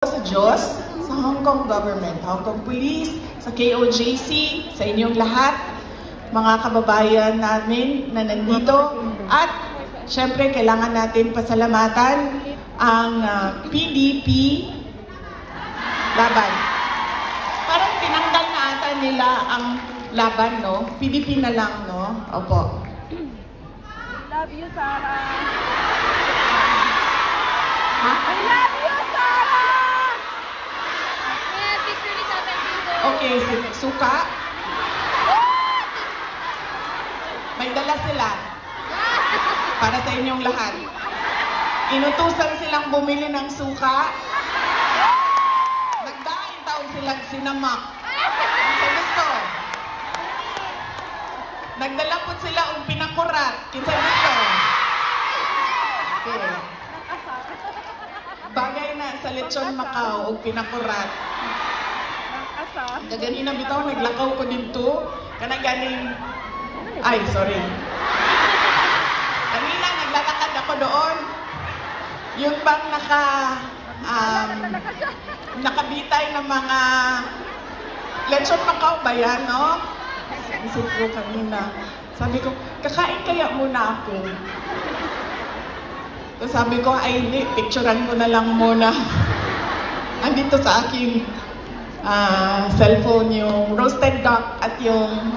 Sa Diyos, sa Hong Kong government, Hong Kong Police, sa KOJC, sa inyong lahat, mga kababayan namin na nandito, at syempre kailangan natin pasalamatan ang PDP laban. Parang tinanggal na ata nila ang laban, no? PDP na lang, no? Opo. Love you, Sarah. Ha? I love you, Sarah! Okay, suka. May dala sila para sa inyong lahat. Inutusan silang bumili ng suka. Nagdaang taon silang sinamak. Sa gusto. Nagdala po sila og pinakurat. Kinsa gusto. Okay. Bagay na sa lechon Macau og pinakurat. Kaganina bitaw naglakaw ko dito. Kanang ganing ay, sorry. Kanina naglalakad ako doon. Yung bang nakabitay ng mga lechon Macau ba yan, no? Isip ko kanina. Sabi ko, kakain kaya muna ako. So sabi ko, ay hindi, picturean ko na lang muna. Andito sa aking cellphone yung roasted duck at yung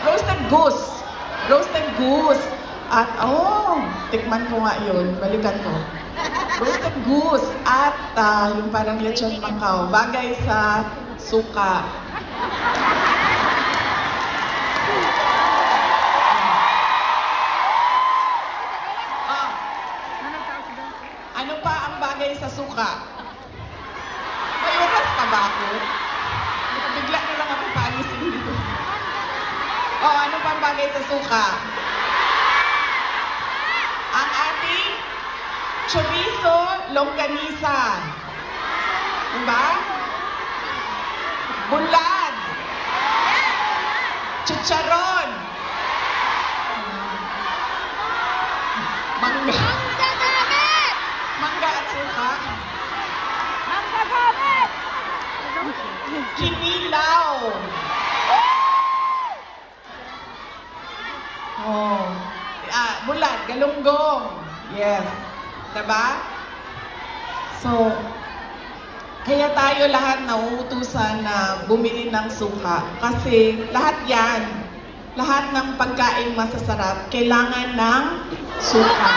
roasted goose. Roasted goose. At, tikman ko nga yun. Balikan ko. Roasted goose at yung parang lechon Macau. Bagay sa suka. Ano pa ang bagay sa suka? May oras pa ba ako? Bigla na lang ako paalisin dito. Ano pa ang bagay sa suka? Ang ating chorizo longganisa. Diba? Bulan. Chicharon. Mangga. Mangga at suka. Kinilaw. Bulat, galunggong. Yes. Diba? So, kaya tayo lahat nauutusan na bumili ng suka. Kasi lahat yan, lahat ng pagkain masasarap, kailangan ng suka.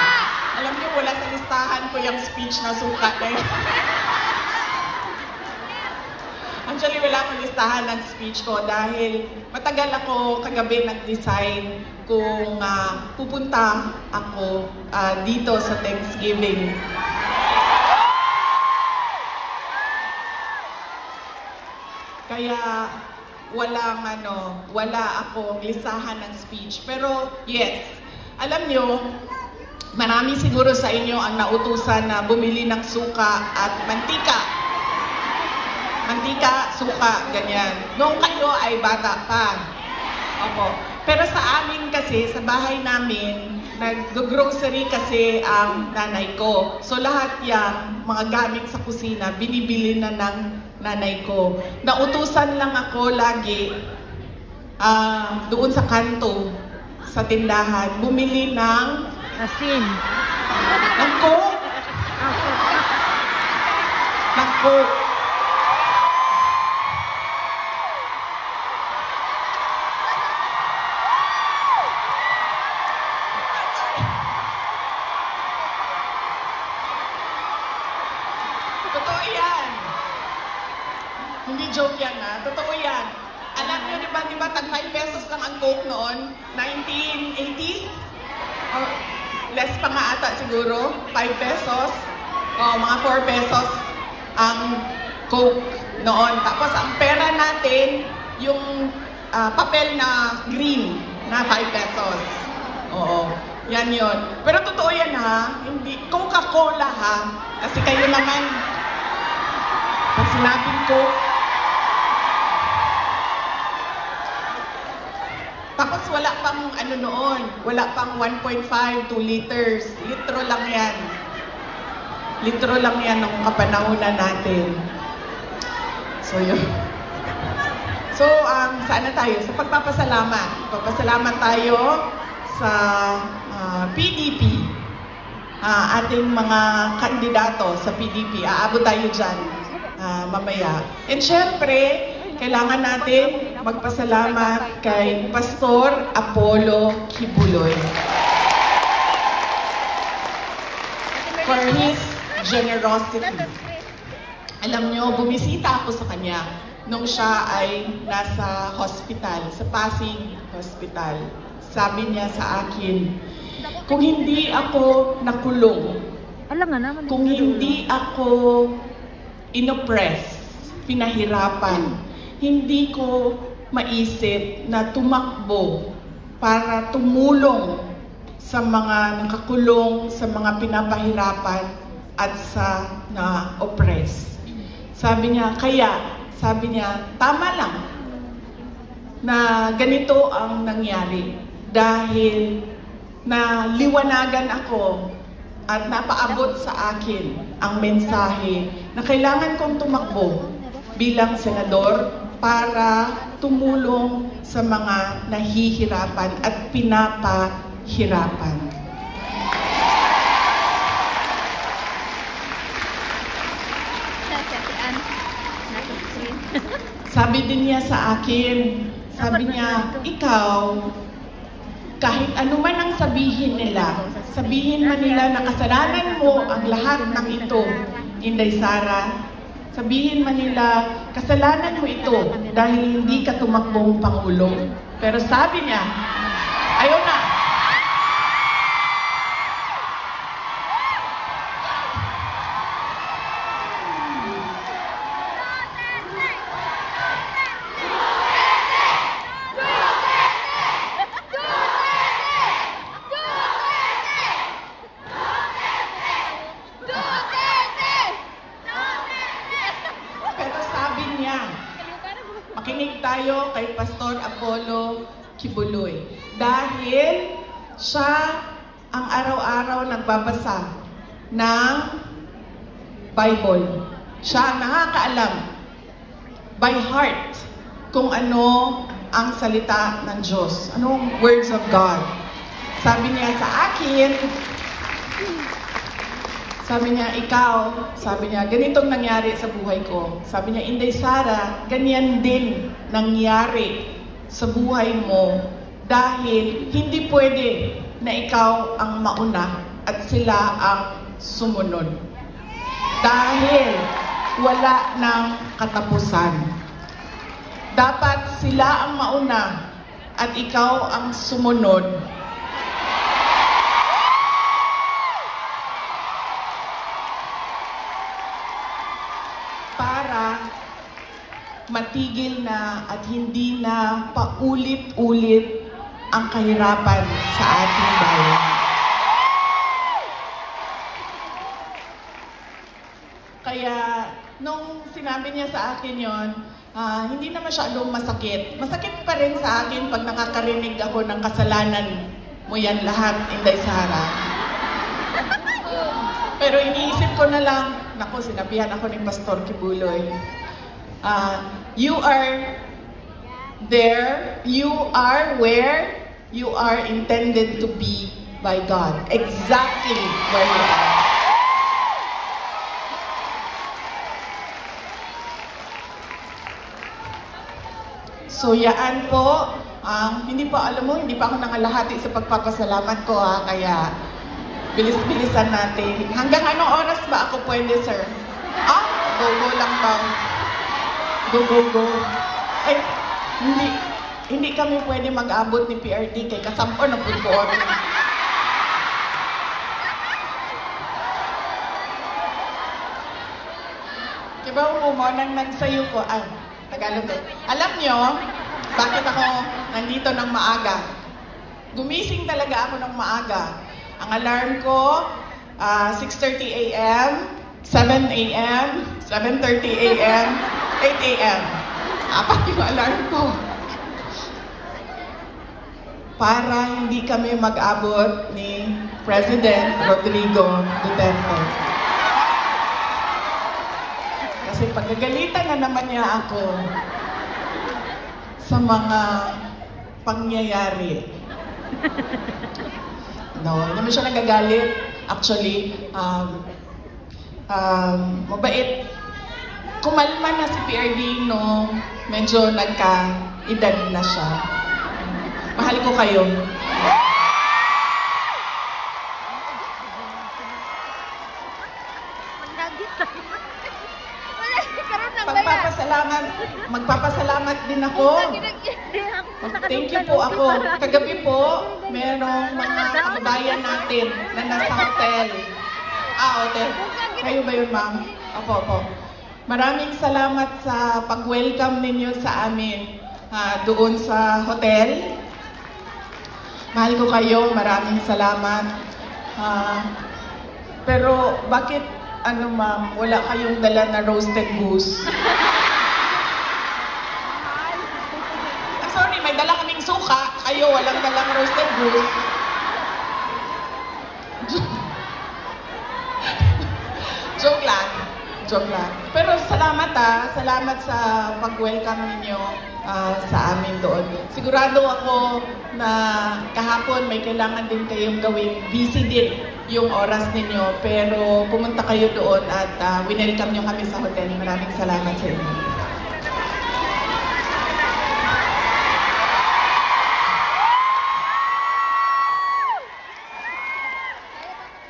Alam niyo, wala sa listahan ko yung speech na suka na yun. Actually, wala akong listahan ng speech ko dahil matagal ako kagabi nag-decide kung pupunta ako dito sa Thanksgiving. Kaya wala akong listahan ng speech. Pero yes, alam nyo, marami siguro sa inyo ang nautusan na bumili ng suka at mantika. Mantika, suka, ganyan. Noong kayo ay bata pa. Opo. Pero sa amin kasi, sa bahay namin, nag-grocery kasi ang nanay ko. So lahat yung mga gamit sa kusina, binibili na ng nanay ko. Nautusan lang ako lagi doon sa kanto, sa tindahan, bumili ng asin. Ng coke. Ng coke. Totoo yan. Hindi joke yan, ha? Totoo yan. Alam nyo, di ba, tag 5 pesos lang ang coke noon? 1980s? Or less pa nga ata siguro, 5 pesos. Mga 4 pesos ang coke noon. Tapos ang pera natin, yung papel na green na 5 pesos. Oo, yan yun. Pero totoo yan, ha? Hindi, Coca-Cola, ha? Kasi kayo naman, pag sinabing Coke, tapos wala pang ano noon, wala pang 1.5, 2 liters. Litro lang yan. litro lang yan ng kapanahunan natin. So, yun. So, saan na tayo? Sa pagpapasalamat. Pagpasalamat tayo sa PDP. Ating mga kandidato sa PDP. Aabot tayo dyan mamaya. And syempre, kailangan natin magpasalamat kay Pastor Apollo Kibuloy for his generosity. Alam nyo, bumisita ako sa kanya nung siya ay nasa hospital, sa Pasig Hospital. Sabi niya sa akin, kung hindi ako nakulong, kung hindi ako inoppress, pinahirapan, hindi ko maisip na tumakbo para tumulong sa mga nakakulong, sa mga pinapahirapan at sa na-oppress. Sabi niya, tama lang na ganito ang nangyari dahil naliwanagan ako at napaabot sa akin ang mensahe na kailangan kong tumakbo bilang senador para tumulong sa mga nahihirapan at pinapahirapan. Sabi din niya sa akin, sabi niya, ikaw, kahit ano man ang sabihin nila, sabihin man nila na kasalanan mo ang lahat ng ito, Inday Sara, sabihin man nila, kasalanan mo ito dahil hindi ka tumakbong Pangulo. Pero sabi niya, ayaw na. Makinig tayo kay Pastor Apollo Kibuloy dahil siya ang araw-araw nagbabasa ng Bible. Siya ang nakakaalam by heart kung ano ang salita ng Diyos, anong words of God. Sabi niya sa akin, sabi niya, ganitong nangyari sa buhay ko. Sabi niya, Inday Sara, ganyan din nangyari sa buhay mo dahil hindi pwede na ikaw ang mauna at sila ang sumunod. Dahil wala ng katapusan. Dapat sila ang mauna at ikaw ang sumunod. Para matigil na at hindi na paulit-ulit ang kahirapan sa ating bayan. Kaya nung sinabi niya sa akin yon, hindi na masyadong masakit. Masakit pa rin sa akin pag nakakarinig ako ng kasalanan mo yan lahat, Inday Sara. Pero iniisip ko na lang, naku, sinabihan ako ni Pastor Kibuloy, you are there, you are where you are intended to be by God. Exactly where you are. So, yaan po, hindi pa, alam mo, hindi pa ako nangalahati sa pagpapasalamat ko, kaya bilis-bilisan natin. Hanggang anong oras ba ako pwede, sir? Go-go lang daw. Go. Ay, hindi kami pwede mag-abot ni PRD kay kasampo na po ko. Diba mo nang nagsayo ko, Tagalog eh. Alam nyo, bakit ako nandito ng maaga? Gumising talaga ako ng maaga. Ang alarm ko, 6:30 a.m., 7 a.m., 7:30 a.m., 8 a.m. Apat yung alarm ko. Para hindi kami mag-abot ni President Rodrigo Duterte. pagagalitan na naman niya ako sa mga pangyayari. No, hindi naman siya nagagalit. Actually, mabait. Kumalma na si PRD nung medyo nagka-edad na siya. Mahal ko kayo. Magpapasalamat din ako. Thank you po ako. Kagabi po, merong mga kababayan natin na nasa hotel. Hotel. Kayo ba yun, ma'am? Opo. Maraming salamat sa pag-welcome ninyo sa amin doon sa hotel. Mahal ko kayo. Maraming salamat. Pero bakit, ma'am, wala kayong dala na roasted goose? Sorry, may dala kaming suka. Kayo, walang dalang roasted goose. Joke lang. Pero salamat Salamat sa pag-welcome ninyo sa amin doon. Sigurado ako na kahapon may kailangan din kayong gawin. Busy din yung oras ninyo. Pero pumunta kayo doon at winelcome nyo kami sa hotel. Maraming salamat sa inyo.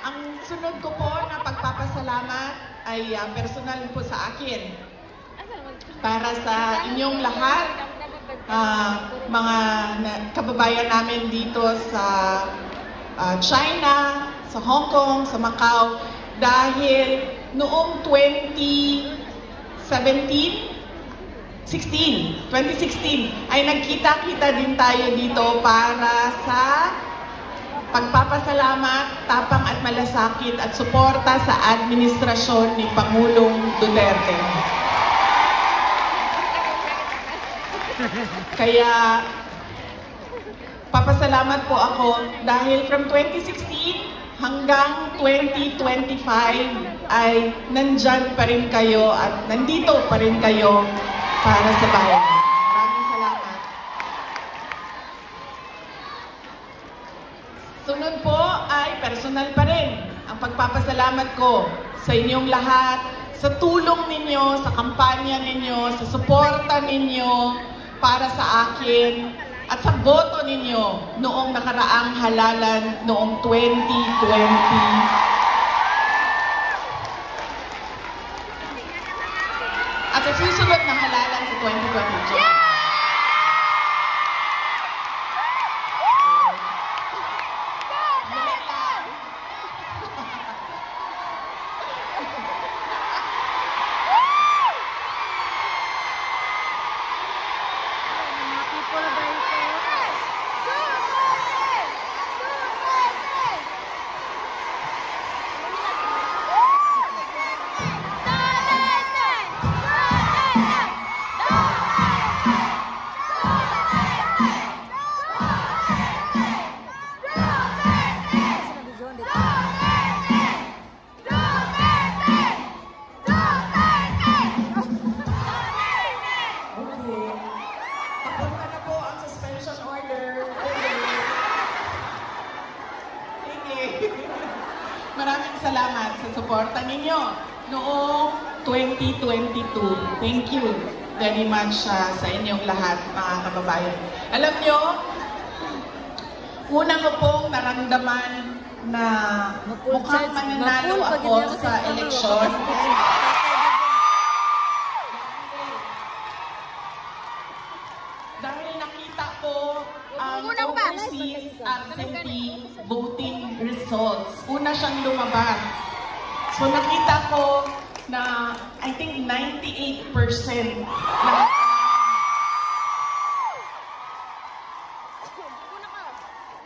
Ang sunod ko po na pagpapasalamat ay personal po sa akin. Para sa inyong lahat, mga kababayan namin dito sa China, sa Hong Kong, sa Macau, dahil noong 2016 ay nagkita-kita din tayo dito para sa pagpapasalamat, tapang at malasakit at suporta sa administrasyon ni Pangulong Duterte. Kaya, papasalamat po ako dahil from 2016 hanggang 2025 ay nandyan pa rin kayo at nandito pa rin kayo para sa bayan. Maraming salamat. Sunod po ay personal pa rin ang pagpapasalamat ko sa inyong lahat, sa tulong ninyo, sa kampanya ninyo, sa suporta ninyo para sa akin at sa boto ninyo noong nakaraang halalan noong 2020 at sa susunod na halalan sa 2022. Maraming salamat sa suporta ninyo noong 2022. Thank you very much sa inyong lahat, mga kababayan. Alam nyo, una ko pong naramdaman na mukhang mananalo ako sa eleksyon. Dahil nakita ko ang overseas absentee voting results. Una siyang lumabas. So nakita ko na I think 98%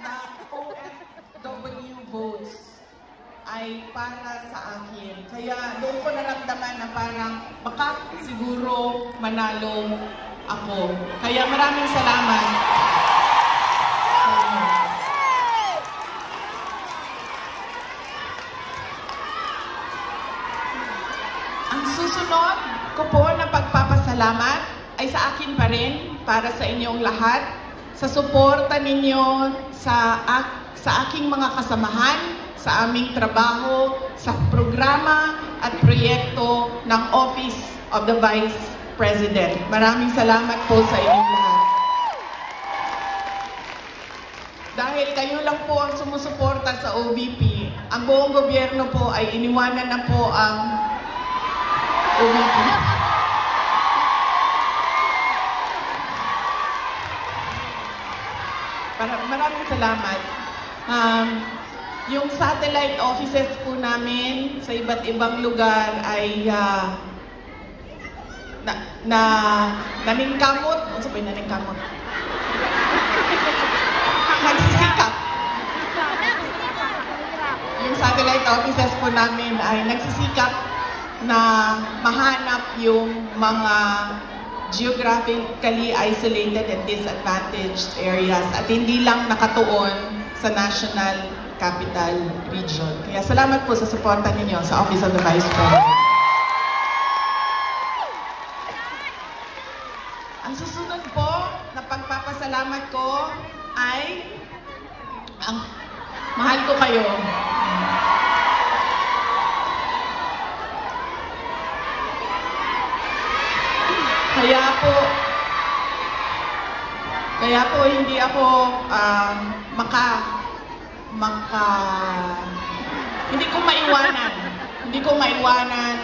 na OFW votes ay para sa akin. Kaya doon ko naramdaman na parang baka siguro manalo ako. Kaya maraming salamat. Ang susunod ko po na pagpapasalamat ay sa akin pa rin, para sa inyong lahat, sa suporta ninyo sa aking mga kasamahan, sa aming trabaho, sa programa at proyekto ng Office of the Vice President. Maraming salamat po sa inyong lahat. Dahil kayo lang po ang sumusuporta sa OVP, ang buong gobyerno po ay iniwanan na po ang OVP. Maraming salamat. Yung satellite offices po namin sa iba't ibang lugar ay naningkamot. Ano sabihin naningkamot? Nagsisikap. Yung satellite offices po namin ay nagsisikap na mahanap yung mga geographically isolated and disadvantaged areas at hindi lang nakatuon sa National Capital Region. Kaya salamat po sa suporta ninyo sa Office of the Vice President. Ang susunod po na pagpapasalamat ko ay ang mahal ko kayo. Kaya po hindi ako hindi ko maiwanan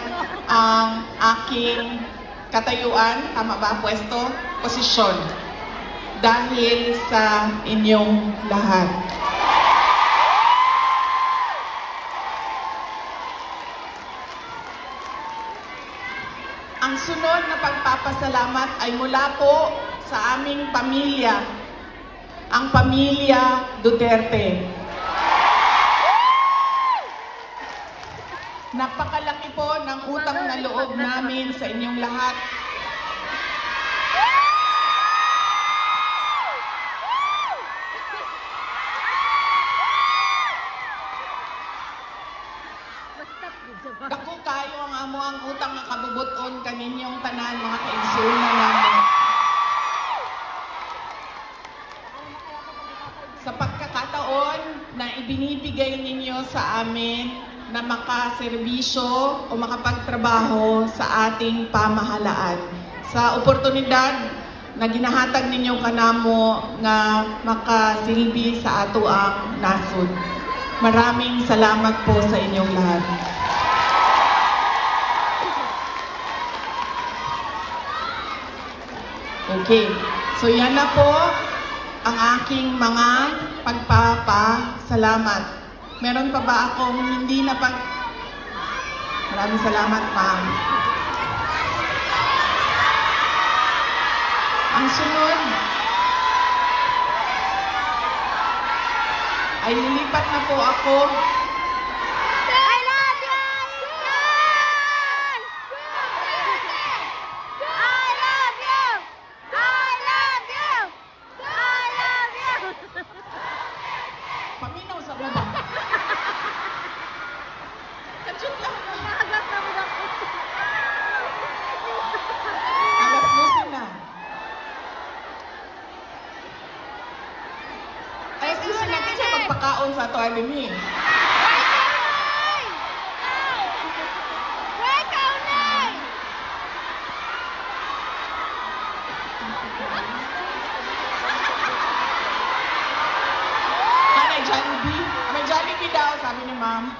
ang aking katayuan, tama ba, pwesto, posisyon, dahil sa inyong lahat. Ang sunod na pagpapasalamat ay mula po sa aming pamilya, ang pamilya Duterte. Napakalaki po ng utang na loob namin sa inyong lahat. Dako kayo ang amo ang utang nga kabubuton kaninyong tanan mga kaigsunan namin. Sa pagkakataon na ibinibigay ninyo sa amin na makaserbisyo o makapagtrabaho sa ating pamahalaan. Sa oportunidad na ginahatag ninyo kanamo nga makasilbi sa ato ang nasod. Maraming salamat po sa inyong lahat. Okay, so yan na po ang aking mga pagpapasalamat. Meron pa ba akong hindi na Maraming salamat, ma'am. Ang sunod ay lilipat na po ako. I love you! I love you! I love you! I love you! Paminaw sa baba. Kajut lang. Mahagat na mo ako. Alas 12 na. Ay, susunod natin sa pagpakaon sa ato anime. May Jollibee? May Jollibee daw, sabi ni ma'am.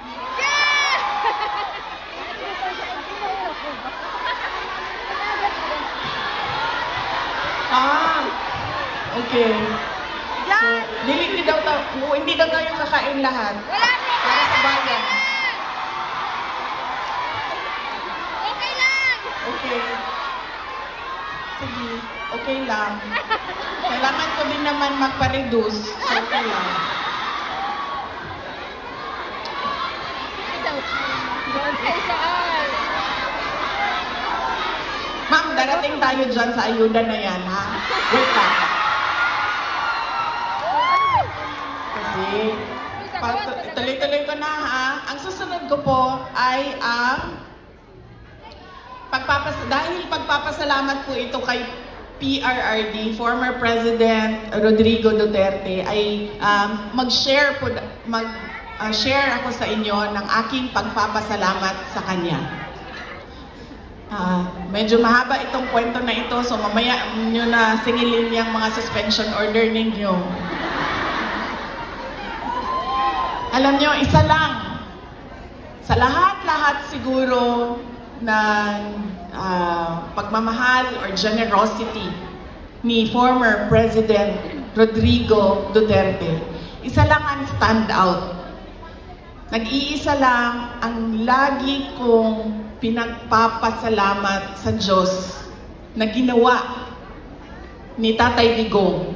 Ah, okay. So, hindi daw tayo kakain lahat. Para sa bayan. Okay lang! Okay. Sige, okay lang. Kailangan ko din naman magpa-reduce. So, okay lang. Ma'am, darating tayo dyan sa ayuda na yan, ha? Wait lang. Kasi, tuloy-tuloy ko na, ha? Ang susunod ko po ay ang dahil pagpapasalamat po ito kay PRRD, former President Rodrigo Duterte, ay share ako sa inyo ng aking pagpapasalamat sa kanya. Medyo mahaba itong kwento na ito, so mamaya nyo na singilin yung mga suspension order ninyo. Alam nyo, isa lang, sa lahat-lahat siguro ng pagmamahal or generosity ni former President Rodrigo Duterte, isa lang ang stand out. Nag-iisa lang ang lagi kong pinagpapasalamat sa Diyos na ginawa ni Tatay Digong,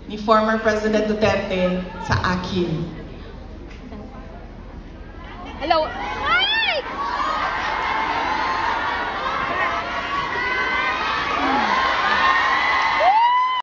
ni former President Duterte sa akin. Hello.